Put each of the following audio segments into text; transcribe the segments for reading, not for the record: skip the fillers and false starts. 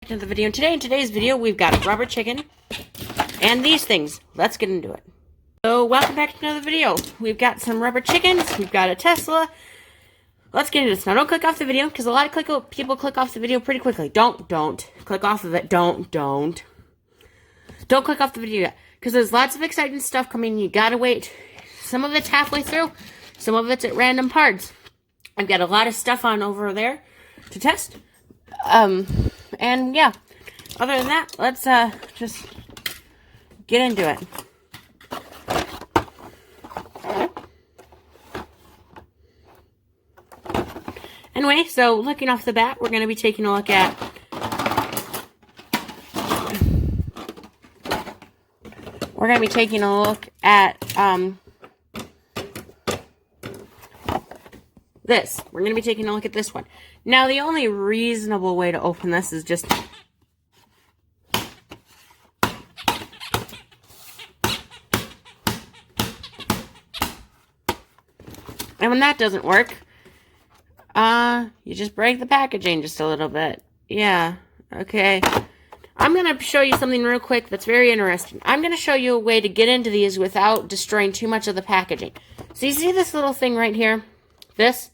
To the video. And today, in today's video, we've got a rubber chicken and these things. Let's get into it. So, welcome back to another video. We've got some rubber chickens. We've got a Tesla. Let's get into this. Now, don't click off the video because a lot of people click off the video pretty quickly. Don't click off of it. Don't click off the video yet because there's lots of exciting stuff coming. You gotta wait. Some of it's halfway through. Some of it's at random parts. I've got a lot of stuff on over there to test. And yeah, other than that, let's just get into it. Anyway, so looking off the bat, we're going to be taking a look at this. We're going to be taking a look at this one. Now, the only reasonable way to open this is just... And when that doesn't work, you just break the packaging just a little bit. Yeah, okay. I'm going to show you something real quick that's very interesting. I'm going to show you a way to get into these without destroying too much of the packaging. So you see this little thing right here? This?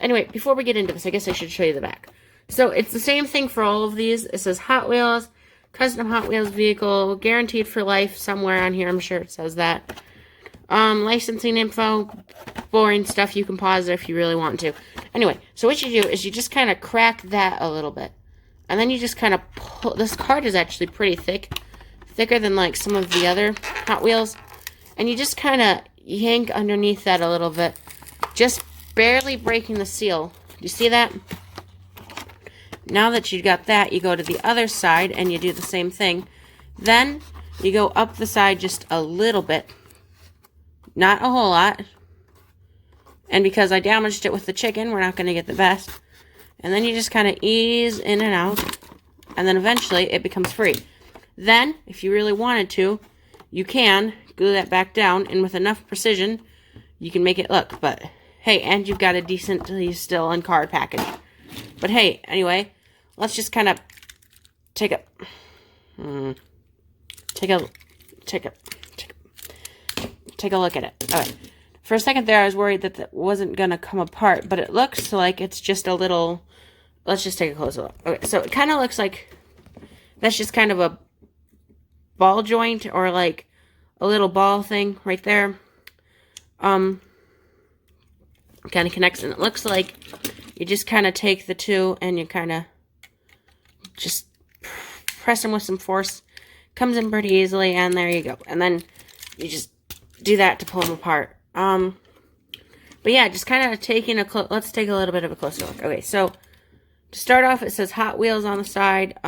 Anyway, before we get into this, I guess I should show you the back. So, it's the same thing for all of these. It says Hot Wheels, custom Hot Wheels vehicle, guaranteed for life, somewhere on here, I'm sure it says that. Licensing info, boring stuff, you can pause it if you really want to. Anyway, so what you do is you just kind of crack that a little bit. And then you just kind of pull, this card is actually pretty thick, thicker than like some of the other Hot Wheels. And you just kind of yank underneath that a little bit, just barely breaking the seal. You see that? Now that you've got that, you go to the other side and you do the same thing. Then you go up the side just a little bit. Not a whole lot. And because I damaged it with the chicken, we're not going to get the best. And then you just kind of ease in and out. And then eventually it becomes free. Then, if you really wanted to, you can glue that back down. And with enough precision, you can make it look. But hey, and you've got a decently still in card package. But hey, anyway, let's just kind of take a look at it. Alright. For a second there, I was worried that that wasn't going to come apart, but it looks like it's just a little... Let's just take a closer look. Okay, so it kind of looks like that's just kind of a ball joint or like a little ball thing right there. Kind of connects, and it looks like you just kind of take the two and you kind of just press them with some force. Comes in pretty easily, and there you go. And then you just do that to pull them apart. But yeah, just kind of taking a let's take a little bit of a closer look. Okay, so to start off, it says Hot Wheels on the side.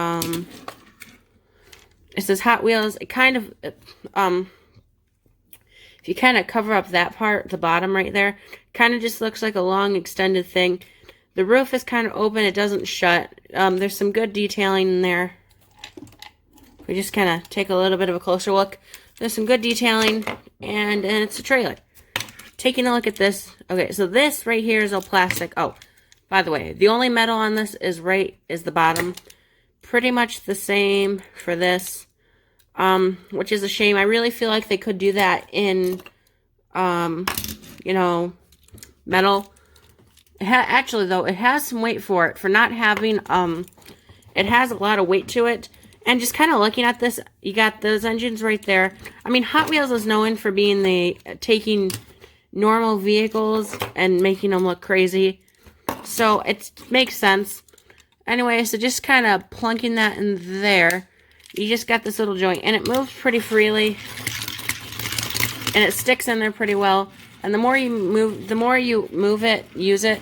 It says Hot Wheels. It kind of, if you kind of cover up that part, the bottom right there, kind of just looks like a long extended thing. The roof is kind of open. It doesn't shut. There's some good detailing in there. We just kind of take a little bit of a closer look. There's some good detailing, and it's a trailer. Taking a look at this. Okay, so this right here is all plastic. Oh, by the way, the only metal on this is the bottom. Pretty much the same for this, which is a shame. I really feel like they could do that in, you know, metal. Actually, though, it has some weight for it. For not having, it has a lot of weight to it. And just kind of looking at this, you got those engines right there. I mean, Hot Wheels is known for being taking normal vehicles and making them look crazy. So, it makes sense. Anyway, so just kind of plunking that in there. You just got this little joint. And it moves pretty freely. And it sticks in there pretty well. And the more you move it, use it,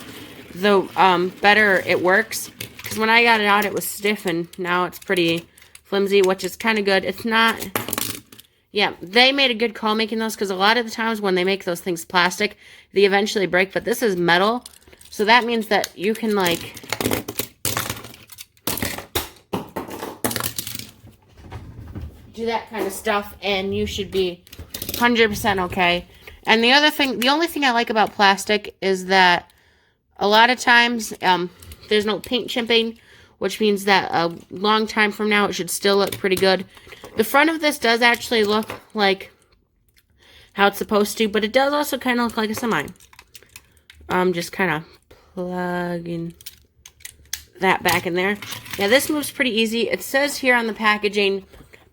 the better it works. Because when I got it out, it was stiff. And now it's pretty flimsy, which is kind of good. It's not... Yeah, they made a good call making those, because a lot of the times when they make those things plastic, they eventually break, but this is metal, so that means that you can, like, do that kind of stuff, and you should be 100% okay. And the only thing I like about plastic is that a lot of times, there's no paint chipping, which means that a long time from now it should still look pretty good. The front of this does actually look like how it's supposed to, but it does also kind of look like a semi. Just kind of plugging that back in there. Yeah, this moves pretty easy. It says here on the packaging,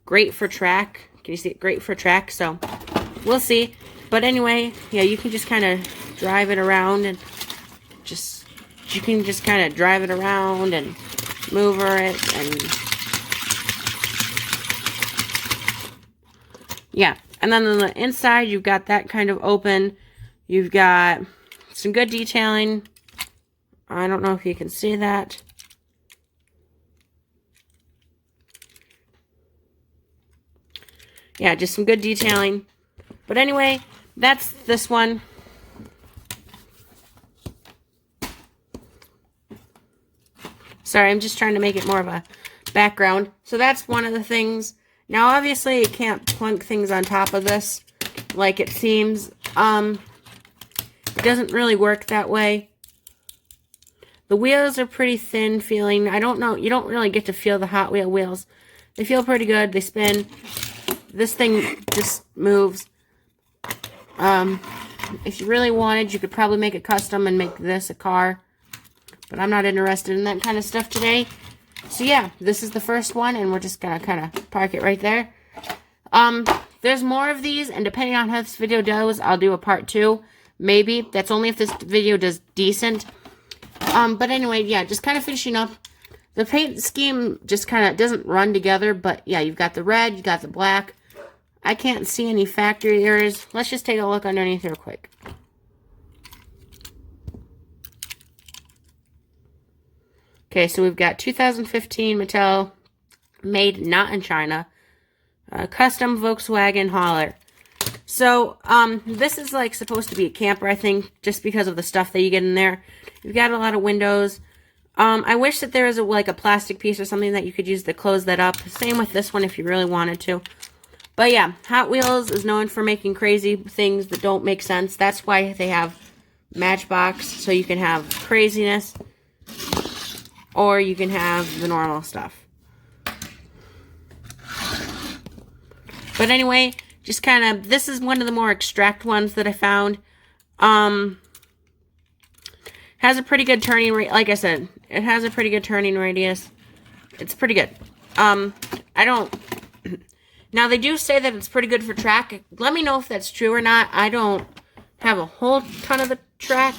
great for track. Can you see it? Great for track, so we'll see. But anyway, yeah, you can just kind of drive it around and you can just kind of drive it around and maneuver it and yeah. And then on the inside, you've got that kind of open. You've got some good detailing. I don't know if you can see that. Yeah, just some good detailing. But anyway, that's this one. Sorry, I'm just trying to make it more of a background. So that's one of the things. Now, obviously, you can't plunk things on top of this like it seems. It doesn't really work that way. The wheels are pretty thin feeling. I don't know. You don't really get to feel the Hot Wheel wheels. They feel pretty good. They spin. This thing just moves. If you really wanted, you could probably make it custom and make this a car. But I'm not interested in that kind of stuff today. So yeah, this is the first one, and we're just gonna kind of park it right there. There's more of these, and depending on how this video does, I'll do a part 2. Maybe. That's only if this video does decent. But anyway, yeah, just kind of finishing up. The paint scheme just kind of doesn't run together, but yeah, you've got the red, you've got the black. I can't see any factory errors. Let's just take a look underneath real quick. Okay, so we've got 2015 Mattel, made not in China, custom Volkswagen hauler. So, this is like supposed to be a camper, I think, just because of the stuff that you get in there. You've got a lot of windows. I wish that there was like a plastic piece or something that you could use to close that up. Same with this one if you really wanted to. But yeah, Hot Wheels is known for making crazy things that don't make sense. That's why they have Matchbox, so you can have craziness. Or you can have the normal stuff. But anyway, just kind of, this is one of the more extract ones that I found. Has a pretty good turning rate. Like I said, it has a pretty good turning radius. It's pretty good. Now they do say that it's pretty good for track. Let me know if that's true or not. I don't have a whole ton of the track.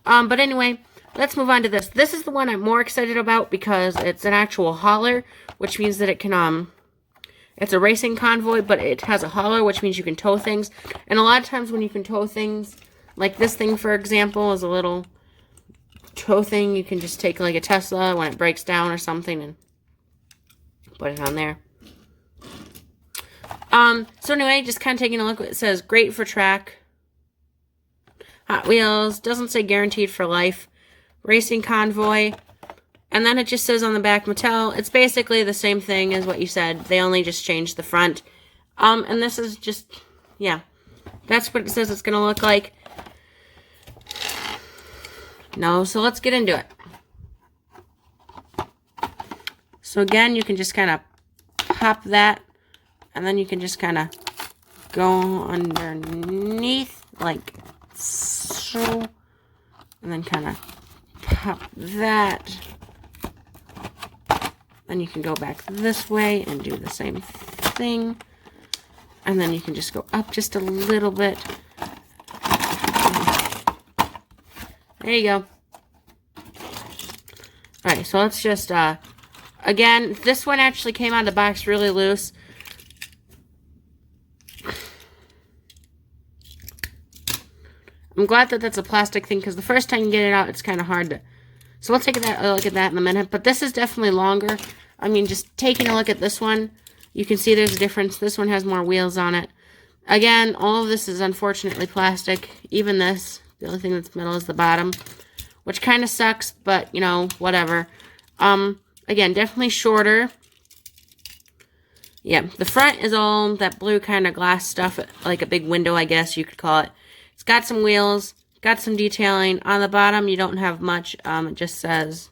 But anyway, let's move on to this. This is the one I'm more excited about because it's an actual hauler, which means that it can, it's a racing convoy, but it has a hauler, which means you can tow things. And a lot of times when you can tow things, like this thing, for example, is a little tow thing. You can just take like a Tesla when it breaks down or something and put it on there. So anyway, just kind of taking a look. It says great for track. Hot Wheels. Doesn't say guaranteed for life. Racing convoy. And then it just says on the back Mattel. It's basically the same thing as what you said. They only just changed the front. And this is just, yeah. That's what it says it's going to look like. No, so let's get into it. So again, you can just kind of pop that. And then you can just kind of go underneath like so. And then kind of pop that. Then you can go back this way and do the same thing. And then you can just go up just a little bit. There you go. Alright, so let's just, again, this one actually came out of the box really loose. I'm glad that that's a plastic thing, because the first time you get it out, it's kind of hard to... So we'll take a look at that in a minute. But this is definitely longer. I mean, just taking a look at this one, you can see there's a difference. This one has more wheels on it. Again, all of this is unfortunately plastic. Even this. The only thing that's metal is the bottom. Which kind of sucks, but, you know, whatever. Again, definitely shorter. Yeah, the front is all that blue kind of glass stuff. Like a big window, I guess you could call it. It's got some wheels, got some detailing. On the bottom, you don't have much. It just says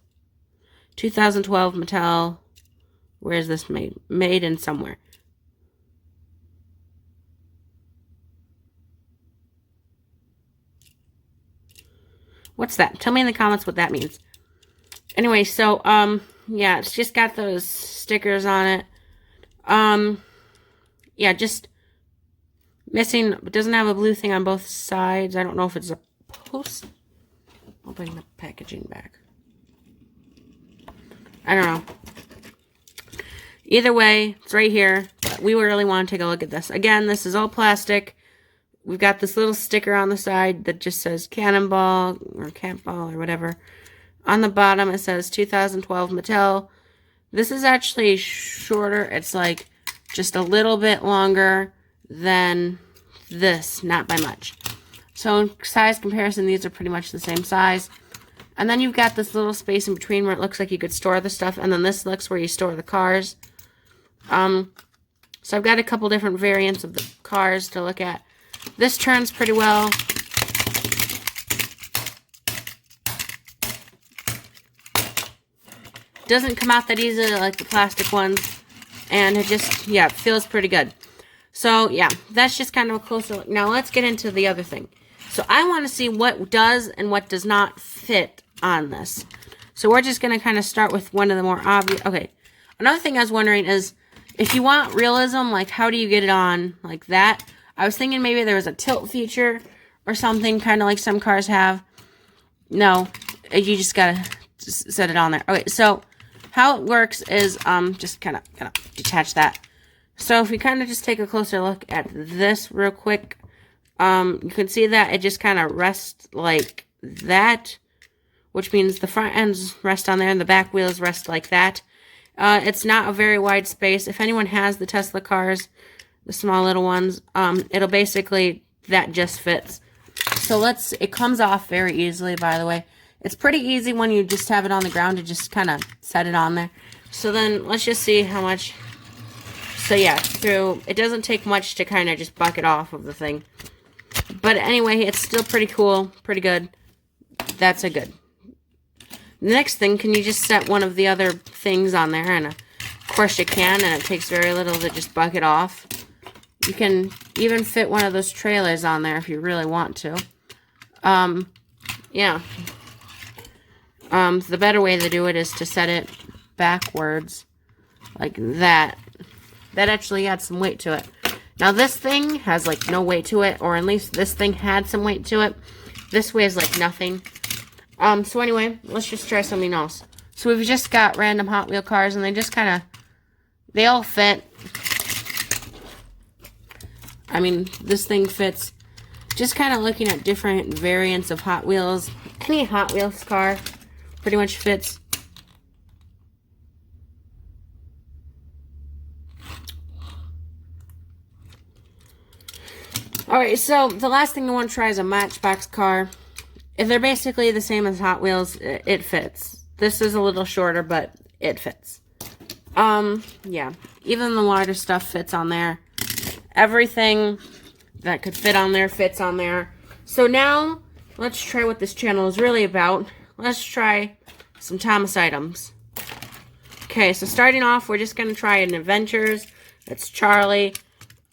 2012 Mattel. Where is this made? Made in somewhere. What's that? Tell me in the comments what that means. Anyway, so, yeah, it's just got those stickers on it. Yeah, just missing, it doesn't have a blue thing on both sides. I don't know if it's a post. I'll bring the packaging back. I don't know. Either way, it's right here. But we really want to take a look at this. Again, this is all plastic. We've got this little sticker on the side that just says Cannonball or Catball or whatever. On the bottom, it says 2012 Mattel. This is actually shorter. It's like just a little bit longer than this, not by much. So in size comparison, these are pretty much the same size. And then you've got this little space in between where it looks like you could store the stuff. And then this looks where you store the cars. So I've got a couple different variants of the cars to look at. This turns pretty well. Doesn't come out that easily like the plastic ones. And it just, yeah, it feels pretty good. So, yeah, that's just kind of a closer look. Now, let's get into the other thing. So, I want to see what does and what does not fit on this. So, we're just going to kind of start with one of the more obvious. Okay, another thing I was wondering is, if you want realism, like, how do you get it on like that? I was thinking maybe there was a tilt feature or something, kind of like some cars have. No, you just got to set it on there. Okay, so how it works is, just kind of detach that. So if we kind of just take a closer look at this real quick, you can see that it just kind of rests like that, which means the front ends rest on there and the back wheels rest like that. It's not a very wide space. If anyone has the Tesla cars, the small little ones, it'll basically, that just fits. So it comes off very easily, by the way. It's pretty easy when you just have it on the ground to just kind of set it on there. So then let's just see how much. So yeah, it doesn't take much to kind of just bucket off of the thing. But anyway, it's still pretty cool, pretty good. That's a good. The next thing, can you just set one of the other things on there? And of course you can, and it takes very little to just bucket off. You can even fit one of those trailers on there if you really want to. Yeah. The better way to do it is to set it backwards, like that. That actually adds some weight to it. Now this thing has like no weight to it, or at least this thing had some weight to it. This weighs like nothing. So anyway, let's just try something else. So we've just got random Hot Wheel cars, and they just kind of, they all fit. I mean, this thing fits. Just kind of looking at different variants of Hot Wheels. Any Hot Wheels car pretty much fits. Alright, so the last thing I want to try is a Matchbox car. If they're basically the same as Hot Wheels, it fits. This is a little shorter, but it fits. Yeah. Even the wider stuff fits on there. Everything that could fit on there fits on there. So now, let's try what this channel is really about. Let's try some Thomas items. Okay, so starting off, we're just going to try an Adventures. It's Charlie.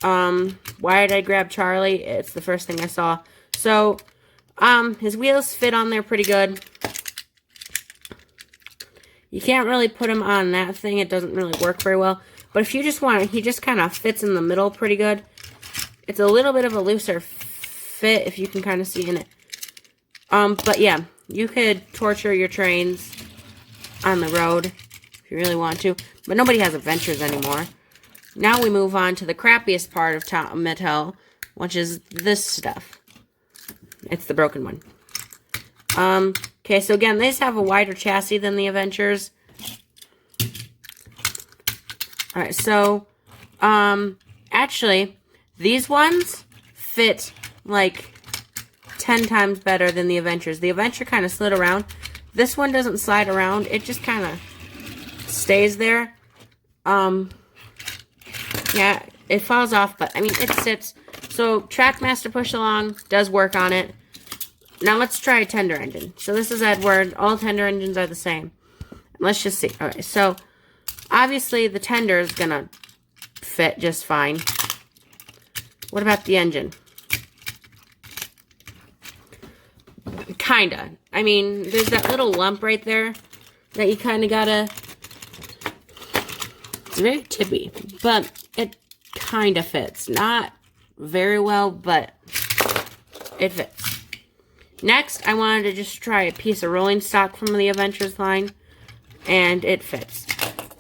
Why did I grab Charlie? It's the first thing I saw. So, his wheels fit on there pretty good. You can't really put him on that thing. It doesn't really work very well. But if you just want it, he just kind of fits in the middle pretty good. It's a little bit of a looser fit, if you can kind of see in it. But yeah, you could torture your trains on the road if you really want to. But nobody has Adventures anymore. Now we move on to the crappiest part of Mattel, which is this stuff. It's the broken one. Okay, so again, these have a wider chassis than the Adventures. Alright, so, actually, these ones fit, like, 10 times better than the Adventures. The Adventure kind of slid around. This one doesn't slide around. It just kind of stays there. Yeah, it falls off, but, I mean, it sits. So, Trackmaster Push Along does work on it. Now, let's try a tender engine. So, this is Edward. All tender engines are the same. Let's just see. Okay, so obviously the tender is going to fit just fine. What about the engine? Kinda. I mean, there's that little lump right there that you kind of gotta... It's very tippy, but it kind of fits. Not very well, but it fits. Next, I wanted to just try a piece of rolling stock from the Adventures line, and it fits.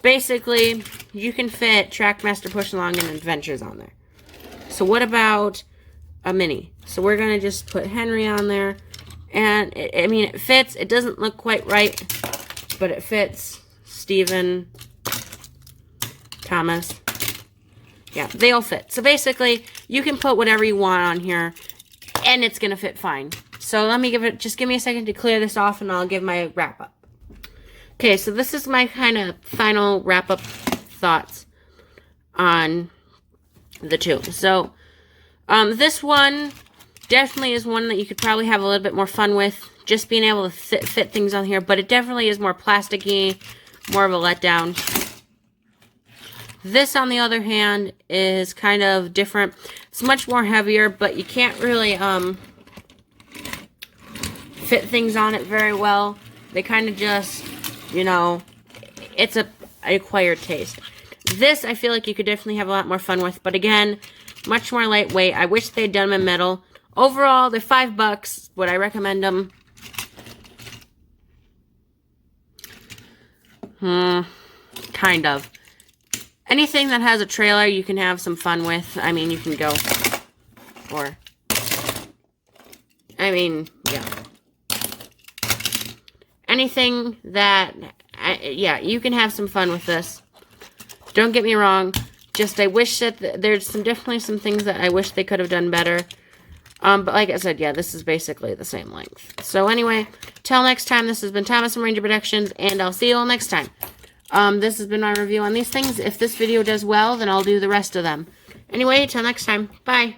Basically, you can fit Trackmaster Push Along and Adventures on there. So what about a mini? So we're going to just put Henry on there. And, I mean, it fits. It doesn't look quite right, but it fits. Stephen, Thomas. Yeah, they all fit. So basically, you can put whatever you want on here, and it's going to fit fine. So let me just give me a second to clear this off, and I'll give my wrap-up. Okay, so this is my kind of final wrap-up thoughts on the two. So, this one definitely is one that you could probably have a little bit more fun with, just being able to fit things on here, but it definitely is more plasticky, more of a letdown. This, on the other hand, is kind of different. It's much more heavier, but you can't really fit things on it very well. They kind of just, you know, it's an acquired taste. This, I feel like you could definitely have a lot more fun with, but again, much more lightweight. I wish they'd done them in metal. Overall, they're $5. Would I recommend them? Kind of. Anything that has a trailer, you can have some fun with. I mean, you can go, or, I mean, yeah. Anything that, yeah, you can have some fun with this. Don't get me wrong. Just, I wish that there's definitely some things that I wish they could have done better. But like I said, yeah, this is basically the same length. So anyway, till next time, this has been Thomas and Ranger Productions, and I'll see you all next time. This has been my review on these things. If this video does well, then I'll do the rest of them. Anyway, till next time. Bye.